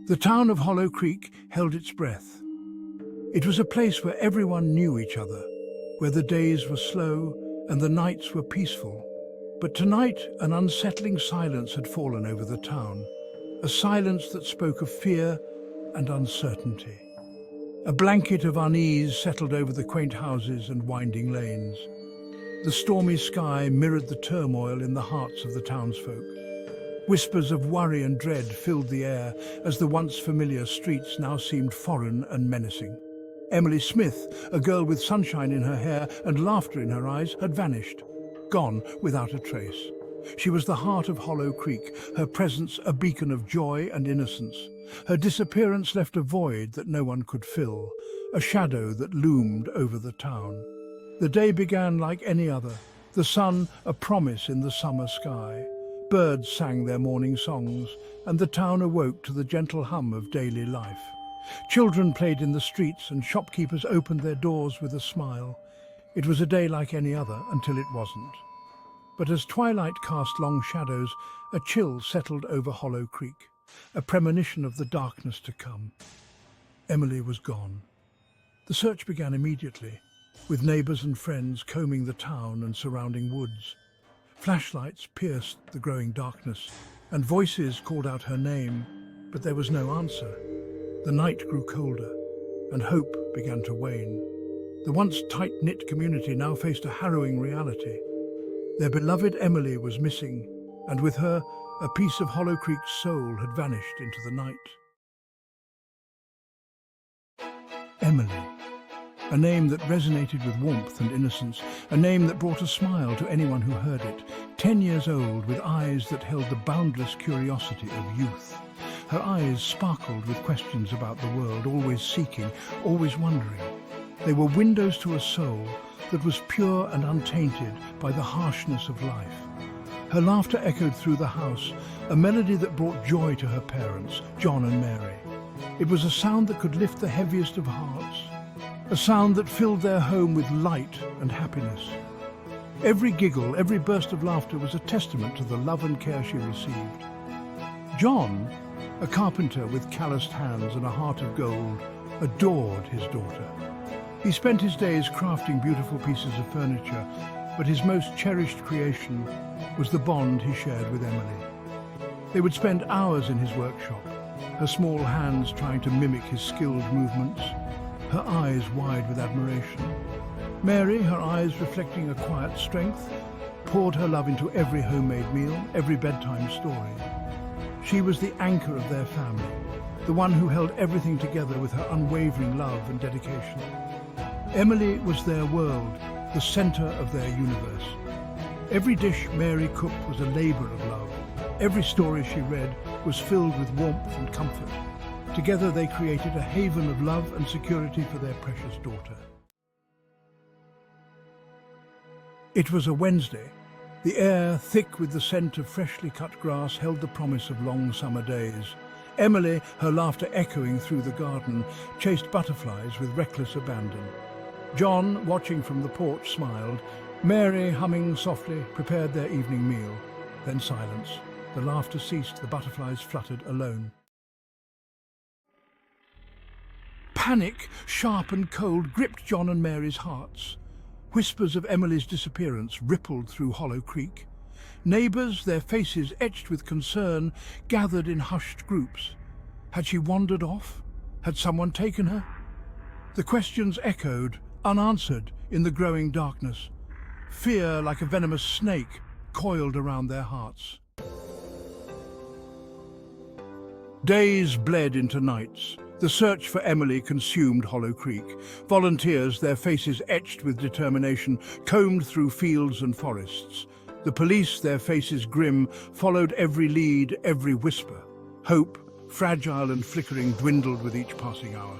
The town of Hollow Creek held its breath. It was a place where everyone knew each other, where the days were slow and the nights were peaceful. But tonight, an unsettling silence had fallen over the town, a silence that spoke of fear and uncertainty. A blanket of unease settled over the quaint houses and winding lanes. The stormy sky mirrored the turmoil in the hearts of the townsfolk. Whispers of worry and dread filled the air as the once familiar streets now seemed foreign and menacing. Emily Smith, a girl with sunshine in her hair and laughter in her eyes, had vanished, gone without a trace. She was the heart of Hollow Creek, her presence a beacon of joy and innocence. Her disappearance left a void that no one could fill, a shadow that loomed over the town. The day began like any other, the sun a promise in the summer sky. Birds sang their morning songs, and the town awoke to the gentle hum of daily life. Children played in the streets, and shopkeepers opened their doors with a smile. It was a day like any other until it wasn't. But as twilight cast long shadows, a chill settled over Hollow Creek, a premonition of the darkness to come. Emily was gone. The search began immediately, with neighbours and friends combing the town and surrounding woods. Flashlights pierced the growing darkness, and voices called out her name, but there was no answer. The night grew colder, and hope began to wane. The once tight-knit community now faced a harrowing reality. Their beloved Emily was missing, and with her, a piece of Hollow Creek's soul had vanished into the night. Emily. A name that resonated with warmth and innocence, a name that brought a smile to anyone who heard it. 10 years old, with eyes that held the boundless curiosity of youth. Her eyes sparkled with questions about the world, always seeking, always wondering. They were windows to a soul that was pure and untainted by the harshness of life. Her laughter echoed through the house, a melody that brought joy to her parents, John and Mary. It was a sound that could lift the heaviest of hearts. A sound that filled their home with light and happiness. Every giggle, every burst of laughter was a testament to the love and care she received. John, a carpenter with calloused hands and a heart of gold, adored his daughter. He spent his days crafting beautiful pieces of furniture, but his most cherished creation was the bond he shared with Emily. They would spend hours in his workshop, her small hands trying to mimic his skilled movements, her eyes wide with admiration. Mary, her eyes reflecting a quiet strength, poured her love into every homemade meal, every bedtime story. She was the anchor of their family, the one who held everything together with her unwavering love and dedication. Emily was their world, the center of their universe. Every dish Mary cooked was a labor of love. Every story she read was filled with warmth and comfort. Together they created a haven of love and security for their precious daughter. It was a Wednesday. The air, thick with the scent of freshly cut grass, held the promise of long summer days. Emily, her laughter echoing through the garden, chased butterflies with reckless abandon. John, watching from the porch, smiled. Mary, humming softly, prepared their evening meal. Then silence. The laughter ceased, the butterflies fluttered alone. Panic, sharp and cold, gripped John and Mary's hearts. Whispers of Emily's disappearance rippled through Hollow Creek. Neighbours, their faces etched with concern, gathered in hushed groups. Had she wandered off? Had someone taken her? The questions echoed, unanswered, in the growing darkness. Fear, like a venomous snake, coiled around their hearts. Days bled into nights. The search for Emily consumed Hollow Creek. Volunteers, their faces etched with determination, combed through fields and forests. The police, their faces grim, followed every lead, every whisper. Hope, fragile and flickering, dwindled with each passing hour.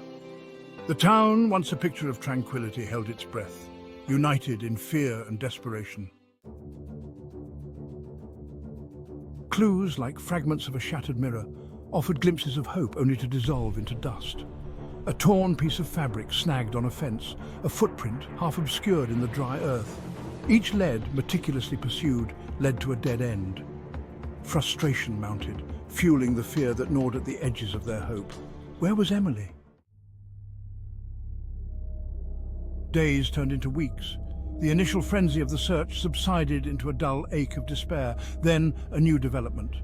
The town, once a picture of tranquility, held its breath, united in fear and desperation. Clues, like fragments of a shattered mirror, offered glimpses of hope only to dissolve into dust. A torn piece of fabric snagged on a fence, a footprint half obscured in the dry earth. Each lead, meticulously pursued, led to a dead end. Frustration mounted, fueling the fear that gnawed at the edges of their hope. Where was Emily? Days turned into weeks. The initial frenzy of the search subsided into a dull ache of despair. Then, a new development.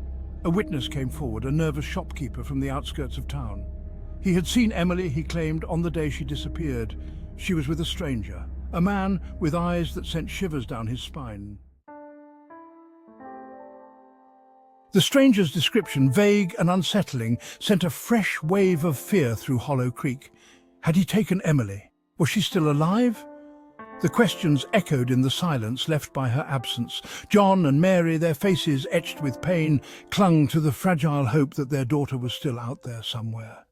A witness came forward, a nervous shopkeeper from the outskirts of town. He had seen Emily, he claimed, on the day she disappeared. She was with a stranger, a man with eyes that sent shivers down his spine. The stranger's description, vague and unsettling, sent a fresh wave of fear through Hollow Creek. Had he taken Emily? Was she still alive? The questions echoed in the silence left by her absence. John and Mary, their faces etched with pain, clung to the fragile hope that their daughter was still out there somewhere.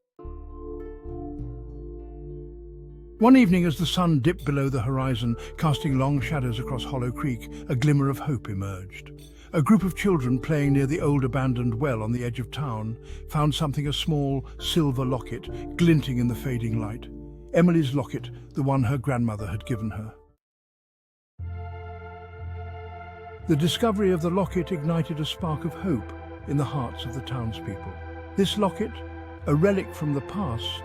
One evening, as the sun dipped below the horizon, casting long shadows across Hollow Creek, a glimmer of hope emerged. A group of children playing near the old abandoned well on the edge of town found something, a small silver locket, glinting in the fading light. Emily's locket, the one her grandmother had given her. The discovery of the locket ignited a spark of hope in the hearts of the townspeople. This locket, a relic from the past,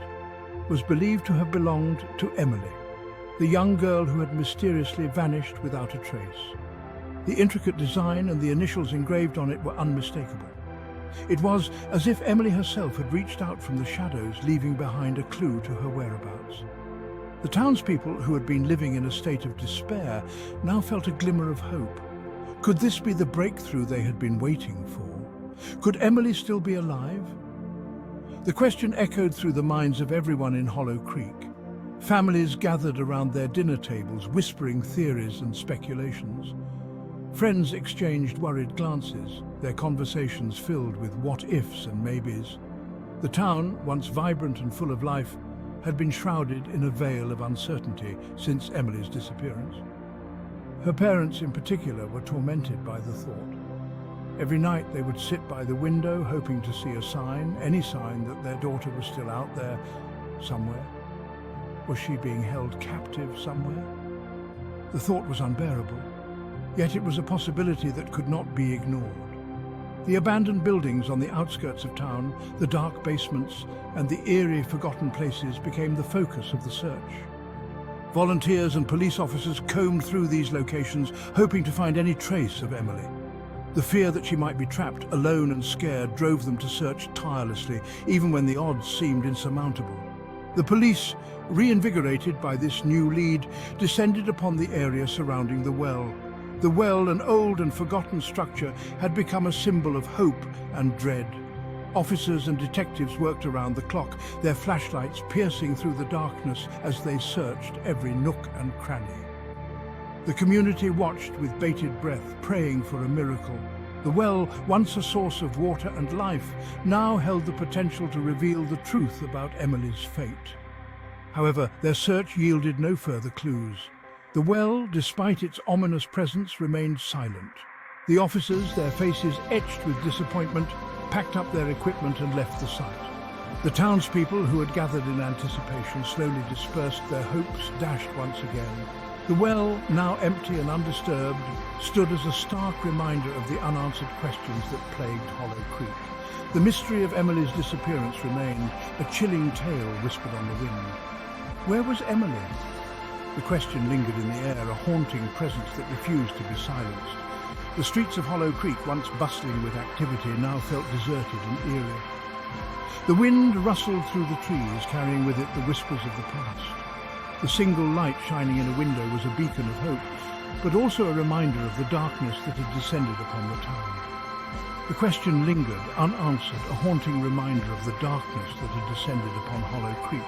was believed to have belonged to Emily, the young girl who had mysteriously vanished without a trace. The intricate design and the initials engraved on it were unmistakable. It was as if Emily herself had reached out from the shadows, leaving behind a clue to her whereabouts. The townspeople, who had been living in a state of despair, now felt a glimmer of hope. Could this be the breakthrough they had been waiting for? Could Emily still be alive? The question echoed through the minds of everyone in Hollow Creek. Families gathered around their dinner tables, whispering theories and speculations. Friends exchanged worried glances, their conversations filled with what-ifs and maybes. The town, once vibrant and full of life, had been shrouded in a veil of uncertainty since Emily's disappearance. Her parents in particular were tormented by the thought. Every night they would sit by the window hoping to see a sign, any sign that their daughter was still out there somewhere. Was she being held captive somewhere? The thought was unbearable. Yet it was a possibility that could not be ignored. The abandoned buildings on the outskirts of town, the dark basements, and the eerie forgotten places became the focus of the search. Volunteers and police officers combed through these locations, hoping to find any trace of Emily. The fear that she might be trapped, alone and scared, drove them to search tirelessly, even when the odds seemed insurmountable. The police, reinvigorated by this new lead, descended upon the area surrounding the well. The well, an old and forgotten structure, had become a symbol of hope and dread. Officers and detectives worked around the clock, their flashlights piercing through the darkness as they searched every nook and cranny. The community watched with bated breath, praying for a miracle. The well, once a source of water and life, now held the potential to reveal the truth about Emily's fate. However, their search yielded no further clues. The well, despite its ominous presence, remained silent. The officers, their faces etched with disappointment, packed up their equipment and left the site. The townspeople, who had gathered in anticipation, slowly dispersed, their hopes dashed once again. The well, now empty and undisturbed, stood as a stark reminder of the unanswered questions that plagued Hollow Creek. The mystery of Emily's disappearance remained, a chilling tale whispered on the wind. Where was Emily? The question lingered in the air, a haunting presence that refused to be silenced. The streets of Hollow Creek, once bustling with activity, now felt deserted and eerie. The wind rustled through the trees, carrying with it the whispers of the past. The single light shining in a window was a beacon of hope, but also a reminder of the darkness that had descended upon the town. The question lingered, unanswered, a haunting reminder of the darkness that had descended upon Hollow Creek.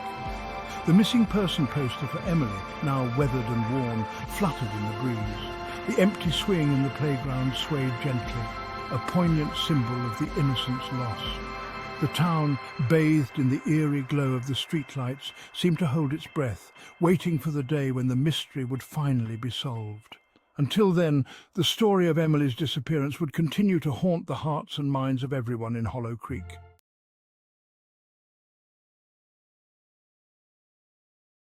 The missing person poster for Emily, now weathered and worn, fluttered in the breeze. The empty swing in the playground swayed gently, a poignant symbol of the innocence lost. The town, bathed in the eerie glow of the streetlights, seemed to hold its breath, waiting for the day when the mystery would finally be solved. Until then, the story of Emily's disappearance would continue to haunt the hearts and minds of everyone in Hollow Creek.